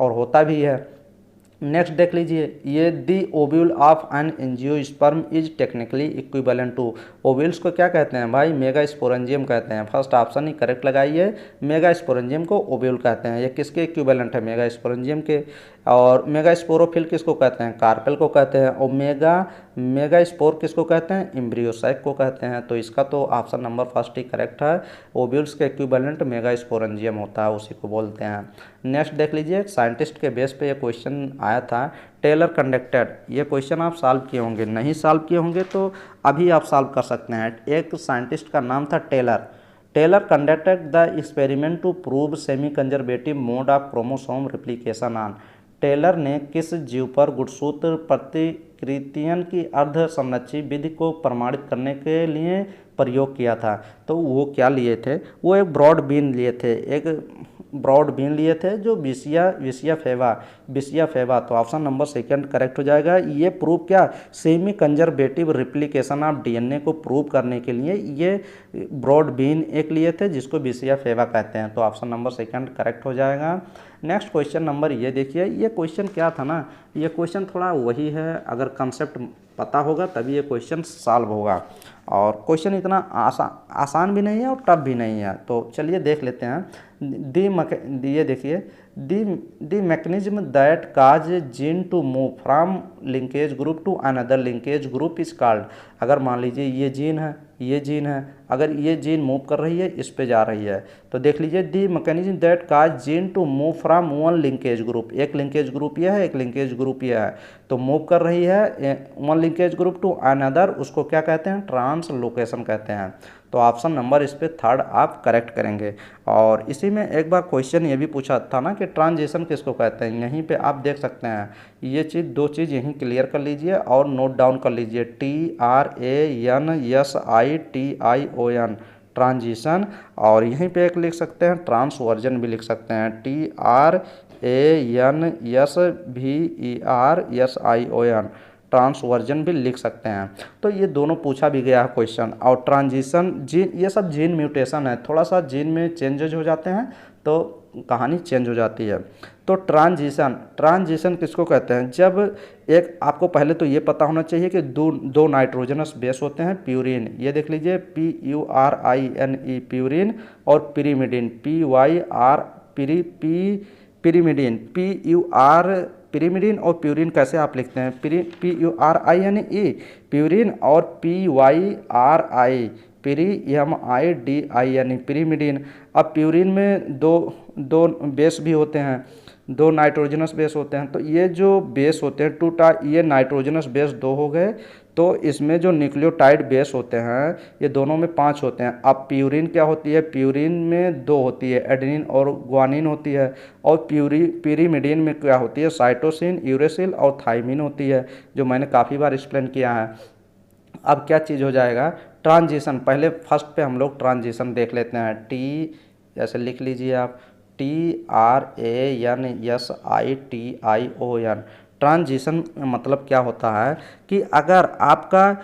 और होता भी है। नेक्स्ट देख लीजिए, ये the ovule of an angiosperm is technically equivalent to, ovules को क्या कहते हैं भाई, मेगास्पोरेंजियम कहते हैं। फर्स्ट ऑप्शन ही करेक्ट लगाइए, मेगास्पोरेंजियम को ओव्यूल कहते हैं। ये किसके इक्विवेलेंट है, मेगास्पोरेंजियम के। और मेगास्पोरोफिल किसको कहते हैं, कार्पेल को कहते हैं। और मेगास्पोर किसको कहते हैं, एम्ब्रियोसाइक को कहते हैं। तो इसका तो ऑप्शन नंबर 1 ही करेक्ट है, ओव्यूल्स के इक्विवेलेंट मेगास्पोरेंजियम होता है, उसी को बोलते हैं। नेक्स्ट देख लीजिए, साइंटिस्ट के बेस पे ये क्वेश्चन आया था, टेलर कंडक्टेड। ये क्वेश्चन आप सॉल्व किए होंगे, नहीं सॉल्व किए होंगे तो अभी आप सॉल्व कर सकते हैं। एक साइंटिस्ट का नाम था Taylor. Taylor conducted the experiment to prove semi conservative mode of chromosome replication on, Taylor ने किस जीव पर गुणसूत्र प्रतिकृतियन की अर्ध संरक्षी विधि को प्रमाणित करने के लिए प्रयोग किया था। तो वो क्या लिए थे, वो एक ब्रॉड बीन लिए थे, एक ब्रॉड बीन लिए थे जो विसिया फेवा। तो ऑप्शन नंबर 2 करेक्ट हो जाएगा। ये प्रूव क्या, semi conservative replication of DNA को प्रूव करने के लिए ये ब्रॉड बीन एक लिए थे जिसको विसिया फेवा कहते हैं। तो ऑप्शन नंबर 2 करेक्ट हो जाएगा। नेक्स्ट क्वेश्चन नंबर ये देखिए, ये क्वेश्चन क्या था ना, ये क्वेश्चन थोड़ा वही है, अगर कंसेप्ट पता होगा तभी ये क्वेश्चन सॉल्व होगा। और क्वेश्चन इतना आसान भी नहीं है और टफ भी नहीं है। तो चलिए देख लेते हैं। ये देखिए, the mechanism that cause gene to move from linkage group to another linkage group is called, अगर मान लीजिए ये जीन है, ये जीन है, अगर ये जीन मूव कर रही है, इस पे जा रही है, तो देख लीजिए the mechanism that cause gene to move from one linkage group, एक लिंकेज ग्रुप ये है, एक लिंकेज ग्रुप ये है, तो मूव कर रही है one linkage group to another, उसको क्या कहते हैं, ट्रांसलोकेशन कहते हैं। तो ऑप्शन नंबर इस पे 3 आप करेक्ट करेंगे। और इसी में एक बार क्वेश्चन ये भी पूछा था ना कि ट्रांजिशन किसको कहते हैं, यहीं पे आप देख सकते हैं, ये चीज़ 2 चीज़ यहीं क्लियर कर लीजिए और नोट डाउन कर लीजिए, TRANSITION ट्रांजिशन, और यहीं पे एक लिख सकते हैं ट्रांसवर्जन भी लिख सकते हैं, TRANSVERSION ट्रांसवर्जन भी लिख सकते हैं। तो ये दोनों पूछा भी गया है क्वेश्चन। और ट्रांजिशन जीन, ये सब जीन म्यूटेशन है, थोड़ा सा जीन में चेंजेज हो जाते हैं तो कहानी चेंज हो जाती है। तो ट्रांजिशन किसको कहते हैं, जब एक, आपको पहले तो ये पता होना चाहिए कि दो नाइट्रोजनस बेस होते हैं, प्यूरिन, ये देख लीजिए PURINE प्यूरिन, और पिरीमिडीन पिरीमिडीन पिरीमिडीन और प्यूरिन कैसे आप लिखते हैं, PURINE प्यूरिन और PYRI PYRIDINE पिरीमिडीन। अब प्यूरिन में दो बेस भी होते हैं, 2 नाइट्रोजनस बेस होते हैं, तो ये जो बेस होते हैं ये नाइट्रोजनस बेस 2 हो गए, तो इसमें जो न्यूक्लियोटाइड बेस होते हैं ये दोनों में 5 होते हैं। अब प्यूरिन क्या होती है, प्यूरिन में 2 होती है, एडेनिन और ग्वानिन होती है, और पिरीमिडीन में क्या होती है, साइटोसिन, यूरेसिल और थाइमिन होती है, जो मैंने काफ़ी बार एक्सप्लेन किया है। अब क्या चीज़ हो जाएगा, ट्रांजिशन, पहले फर्स्ट पे हम लोग ट्रांजिशन देख लेते हैं, ऐसे लिख लीजिए आप, TRANSITION ट्रांजिशन मतलब क्या होता है कि अगर आपका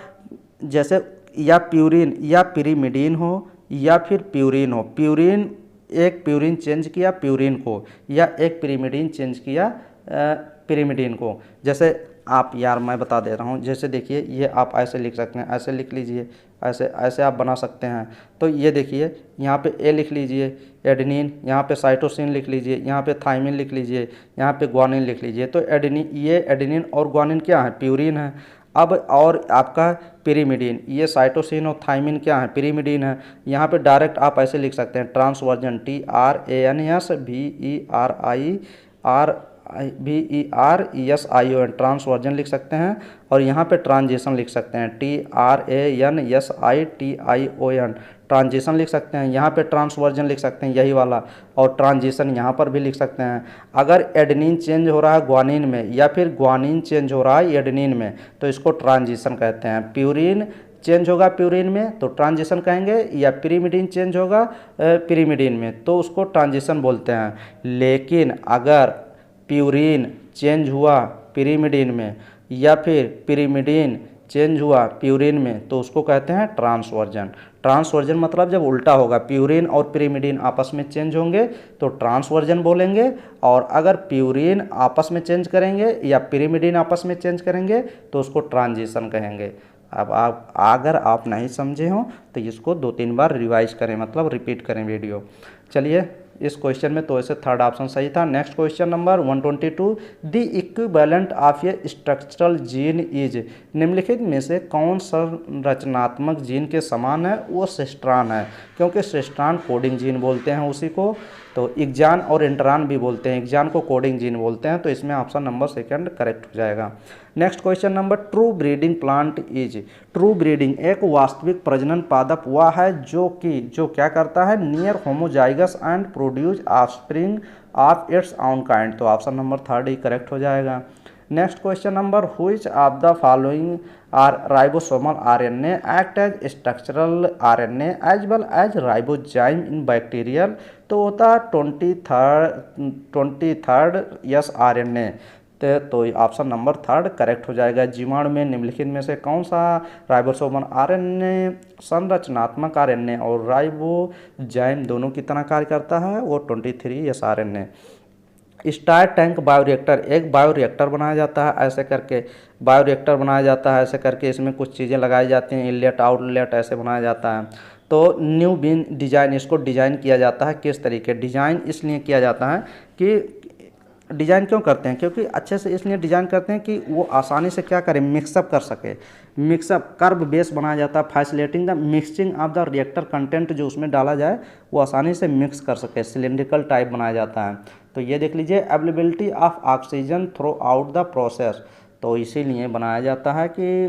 जैसे या प्यूरिन या पिरिमिडीन हो या फिर प्यूरिन हो, प्यूरिन एक प्यूरिन चेंज किया प्यूरिन को, या एक पिरिमिडीन चेंज किया पिरिमिडीन को। जैसे आप यार मैं बता दे रहा हूँ, जैसे देखिए ये आप ऐसे लिख सकते हैं, ऐसे लिख लीजिए, ऐसे ऐसे आप बना सकते हैं। तो ये देखिए यहाँ पे ए लिख लीजिए एडेनिन, यहाँ पे साइटोसिन लिख लीजिए, यहाँ पे थाइमिन लिख लीजिए, यहाँ पे ग्वानिन लिख लीजिए। तो एडेनिन, ये एडेनिन और ग्वानिन क्या है, प्यूरिन है। अब और आपका पिरिमिडीन, ये साइटोसिन और थाइमिन क्या है, पिरिमिडीन है। यहाँ पे डायरेक्ट आप ऐसे लिख सकते हैं ट्रांसवर्जन, TRANSVERION ट्रांसवर्जन लिख सकते हैं। और यहाँ पे ट्रांजिशन लिख सकते हैं TRANSITION ट्रांजिशन लिख सकते हैं। यहाँ पे ट्रांसवर्जन लिख सकते हैं यही वाला, और ट्रांजिशन यहाँ पर भी लिख सकते हैं। अगर एडेनिन चेंज हो रहा है ग्वानिन में या फिर ग्वानिन चेंज हो रहा है एडेनिन में तो इसको ट्रांजिशन कहते हैं। प्यूरिन चेंज होगा प्यूरिन में तो ट्रांजिशन कहेंगे, या पिरिमिडीन चेंज होगा पिरिमिडीन में तो उसको ट्रांजिशन बोलते हैं। लेकिन अगर प्यूरिन चेंज हुआ पिरिमिडीन में या फिर पिरिमिडीन चेंज हुआ प्यूरिन में तो उसको कहते हैं ट्रांसवर्जन। ट्रांसवर्जन मतलब जब उल्टा होगा, प्यूरिन और पिरिमिडीन आपस में चेंज होंगे तो ट्रांसवर्जन बोलेंगे, और अगर प्यूरिन आपस में चेंज करेंगे या पिरिमिडीन आपस में चेंज करेंगे तो उसको ट्रांजिशन कहेंगे। अब आप अगर आप नहीं समझे हो तो इसको 2-3 बार रिवाइज करें, मतलब रिपीट करें वीडियो। चलिए इस क्वेश्चन में तो ऐसे थर्ड ऑप्शन सही था। Next question number 122, the equivalent of A structural gene is, निम्नलिखित में से कौन संरचनात्मक जीन के समान है, वो सिस्ट्रान है, क्योंकि सिस्ट्रान कोडिंग जीन बोलते हैं उसी को। तो इक्जान और इंट्रान भी बोलते हैं, इक्जान को कोडिंग जीन बोलते हैं, तो इसमें ऑप्शन नंबर सेकंड करेक्ट हो जाएगा। Next question number, true breeding plant is, true breeding एक वास्तविक प्रजनन पादप हुआ है जो क्या करता है, near homozygous and produce offspring of its own kind, तो ऑप्शन नंबर थर्ड ही करेक्ट हो जाएगा। Next question number, which of the following are ribosomal RNA act as structural RNA as well as ribozyme in bacterial, तो होता है 23rd S RNA, तो option number third correct हो जाएगा। जीवाणु में निम्नलिखित में से कौन सा राइबोसोमल आरएनए संरचनात्मक आरएनए और राइबोजाइम दोनों की तरह कार्य करता है, वो 23S RNA. Star tank bioreactor, एक बायोरिएक्टर बनाया जाता है ऐसे करके, बायोरिएक्टर बनाया जाता है ऐसे करके, इसमें कुछ चीज़ें लगाई जाती हैं, इनलेट आउटलेट ऐसे बनाया जाता है। तो न्यू बीन डिजाइन, इसको डिजाइन किया जाता है किस तरीके, डिजाइन इसलिए किया जाता है कि डिज़ाइन क्यों करते हैं, क्योंकि अच्छे से इसलिए डिज़ाइन करते हैं कि वो आसानी से क्या करें, मिक्सअप कर सके। मिक्सअप कर्व बेस बनाया जाता है, facilitating the mixing of the reactor content, जो उसमें डाला जाए वो आसानी से मिक्स कर सके, सिलेंड्रिकल टाइप बनाया जाता है। तो ये देख लीजिए, availability of oxygen throughout the process, तो इसीलिए बनाया जाता है कि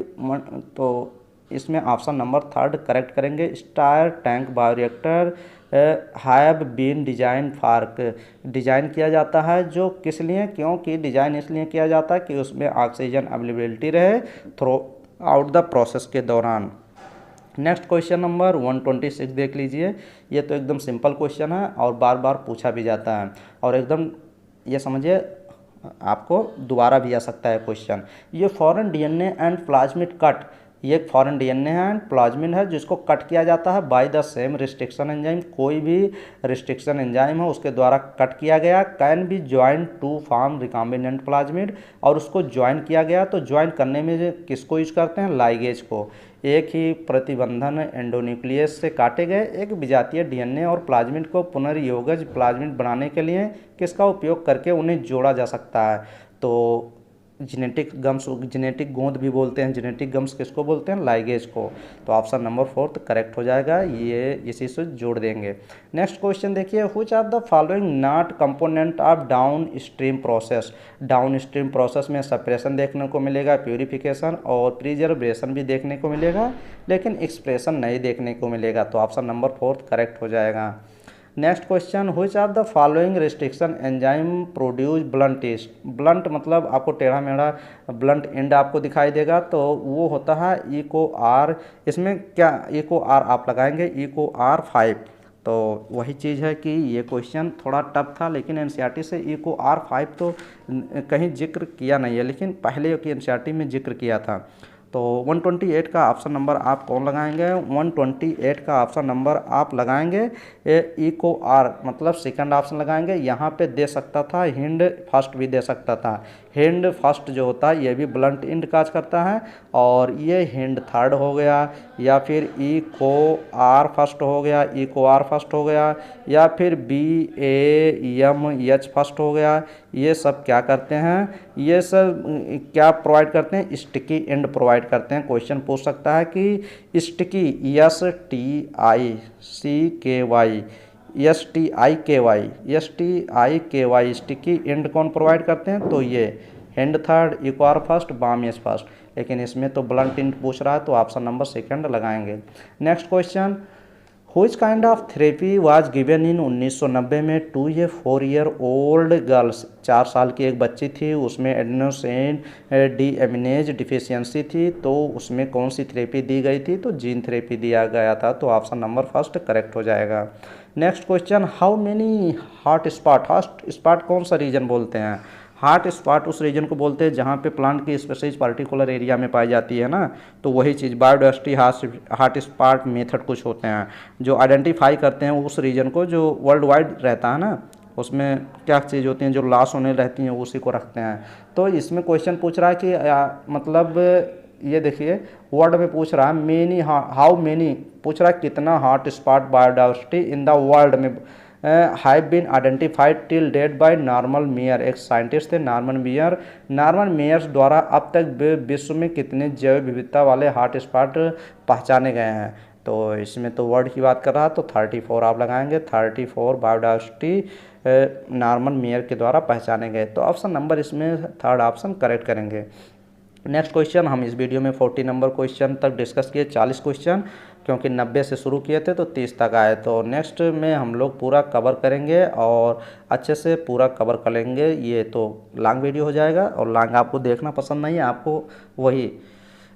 तो इसमें ऑप्शन नंबर थर्ड करेक्ट करेंगे। Stirred tank bioreactor have been design for, design किया जाता है जो किस लिए, क्योंकि डिज़ाइन इसलिए किया जाता है कि उसमें ऑक्सीजन अवेलेबिलिटी रहे थ्रू आउट द प्रोसेस के दौरान। नेक्स्ट क्वेश्चन नंबर 126 देख लीजिए, ये तो एकदम सिंपल क्वेश्चन है और बार बार पूछा भी जाता है, और एकदम ये समझिए आपको दोबारा भी आ सकता है क्वेश्चन। ये foreign DNA and plasmid cut, ये एक फॉरेन डीएनए है एंड प्लाज्मिड है जिसको कट किया जाता है by the same restriction enzyme, कोई भी रिस्ट्रिक्शन एंजाइम है उसके द्वारा कट किया गया, can be join to form recombinant plasmid, और उसको ज्वाइन किया गया तो ज्वाइन करने में किसको यूज करते हैं, लाइगेज को। एक ही प्रतिबंधन एंडोन्यूक्लियस से काटे गए एक विजातीय डीएनए और प्लाज्मिड को पुनर्योगज प्लाज्मिड बनाने के लिए किसका उपयोग करके उन्हें जोड़ा जा सकता है, तो जेनेटिक गम्स, जेनेटिक गोंद भी बोलते हैं, जेनेटिक गम्स किसको बोलते हैं, लाइगेज को। तो ऑप्शन नंबर फोर्थ करेक्ट हो जाएगा, ये इसी से जोड़ देंगे। नेक्स्ट क्वेश्चन देखिए, which of the following not component of down stream process, down stream process में सेपरेशन देखने को मिलेगा, प्यूरिफिकेशन और प्रिजर्वेशन भी देखने को मिलेगा, लेकिन एक्सप्रेशन नहीं देखने को मिलेगा, तो ऑप्शन नंबर फोर्थ करेक्ट हो जाएगा। Next question, which of the following restriction enzyme produce blunt test, blunt मतलब आपको टेढ़ा मेढ़ा ब्लंट एंड आपको दिखाई देगा, तो वो होता है इको आर, इसमें क्या इको आर आप लगाएंगे, इको R5, तो वही चीज़ है कि ये क्वेश्चन थोड़ा टफ था, लेकिन एनसीईआरटी से इको R5 तो कहीं जिक्र किया नहीं है, लेकिन पहले की एनसीईआरटी में जिक्र किया था। तो 128 का ऑप्शन नंबर आप कौन लगाएंगे? 128 का ऑप्शन नंबर आप लगाएंगे इको R, मतलब सेकंड ऑप्शन लगाएंगे। यहाँ पे दे सकता था हिंड फर्स्ट भी दे सकता था। हिंड फर्स्ट जो होता है ये भी ब्लंट इंड काज करता है, और ये हिंड थर्ड हो गया, या फिर इको R फर्स्ट हो गया, इको R फर्स्ट हो गया, या फिर BAMH फर्स्ट हो गया। ये सब क्या करते हैं? ये सब क्या प्रोवाइड करते हैं? स्टिकी एंड प्रोवाइड करते हैं। क्वेश्चन पूछ सकता है कि स्टिकी STIKY स्टिकी एंड कौन प्रोवाइड करते हैं? तो ये Hind third, Eco R first, Bam S first. लेकिन इसमें तो ब्लंट इंड पूछ रहा है, तो ऑप्शन नंबर सेकंड लगाएंगे। Next question, which kind of therapy was given in 1990 में टू ये 4 ईयर ओल्ड गर्ल्स? 4 साल की एक बच्ची थी, उसमें एडेनोसिन डीएमिनेज डिफिशियंसी थी, तो उसमें कौन सी थेरेपी दी गई थी? तो जीन थेरेपी दिया गया था, तो ऑप्शन नंबर फर्स्ट करेक्ट हो जाएगा। Next question, how many hot spot कौन सा रीजन बोलते हैं? हॉट स्पॉट उस रीजन को बोलते हैं जहाँ पे प्लांट की स्पीशीज पर्टिकुलर एरिया में पाई जाती है ना, तो वही चीज़ बायोडाइवर्सिटी हॉट स्पॉट मेथड कुछ होते हैं जो आइडेंटिफाई करते हैं उस रीजन को जो वर्ल्ड वाइड रहता है ना, उसमें क्या चीज़ होती हैं जो लॉस होने रहती हैं उसी को रखते हैं। तो इसमें क्वेश्चन पूछ रहा है कि मतलब ये देखिए वर्ड में पूछ रहा है मेनी, हाउ मेनी पूछ रहा है कितना hot spot biodiversity in the world में have been identified till date by Norman Meyer. एक साइंटिस्ट थे नॉर्मन मेयर्स द्वारा अब तक विश्व में कितने जैव विविधता वाले हॉट स्पॉट पहचाने गए हैं? तो इसमें तो वर्ड की बात कर रहा है, तो 34 आप लगाएंगे। 34 बायोडाइवर्सिटी नॉर्मन मेयर के द्वारा पहचाने गए, तो ऑप्शन नंबर इसमें थर्ड ऑप्शन करेक्ट करेंगे। नेक्स्ट क्वेश्चन, हम इस वीडियो में 40 नंबर क्वेश्चन तक डिस्कस किए, 40 क्वेश्चन, क्योंकि 90 से शुरू किए थे तो 30 तक आए। तो नेक्स्ट में हम लोग पूरा कवर करेंगे और अच्छे से पूरा कवर कर लेंगे। ये तो लॉन्ग वीडियो हो जाएगा, और लॉन्ग आपको देखना पसंद नहीं है, आपको वही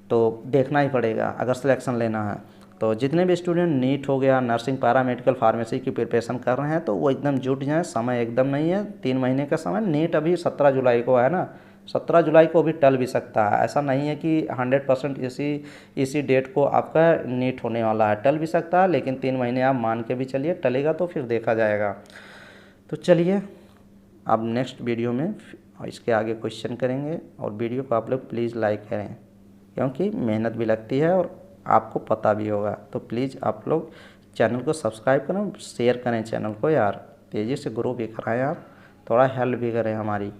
तो देखना ही पड़ेगा अगर सिलेक्शन लेना है। तो जितने भी स्टूडेंट नीट हो गया, नर्सिंग, पैरामेडिकल, फार्मेसी की प्रिपरेशन कर रहे हैं तो वो एकदम जुट जाएँ, समय एकदम नहीं है, 3 महीने का समय। नीट अभी 17 जुलाई को है ना, 17 जुलाई को भी टल भी सकता है, ऐसा नहीं है कि 100% इसी डेट को आपका नीट होने वाला है, टल भी सकता है, लेकिन 3 महीने आप मान के भी चलिए, टलेगा तो फिर देखा जाएगा। तो चलिए अब नेक्स्ट वीडियो में इसके आगे क्वेश्चन करेंगे, और वीडियो को आप लोग प्लीज़ लाइक करें, क्योंकि मेहनत भी लगती है और आपको पता भी होगा। तो प्लीज़ आप लोग चैनल को सब्सक्राइब करें, शेयर करें चैनल को यार, तेज़ी से ग्रो भी कराएं आप, थोड़ा हेल्प भी करें हमारी।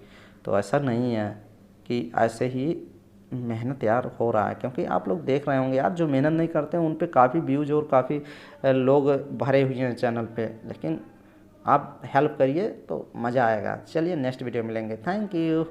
तो ऐसा नहीं है कि ऐसे ही मेहनत यार हो रहा है, क्योंकि आप लोग देख रहे होंगे यार, जो मेहनत नहीं करते हैं उन पे काफ़ी व्यूज़ और काफ़ी लोग भरे हुए हैं चैनल पे, लेकिन आप हेल्प करिए तो मज़ा आएगा। चलिए नेक्स्ट वीडियो मिलेंगे, थैंक यू।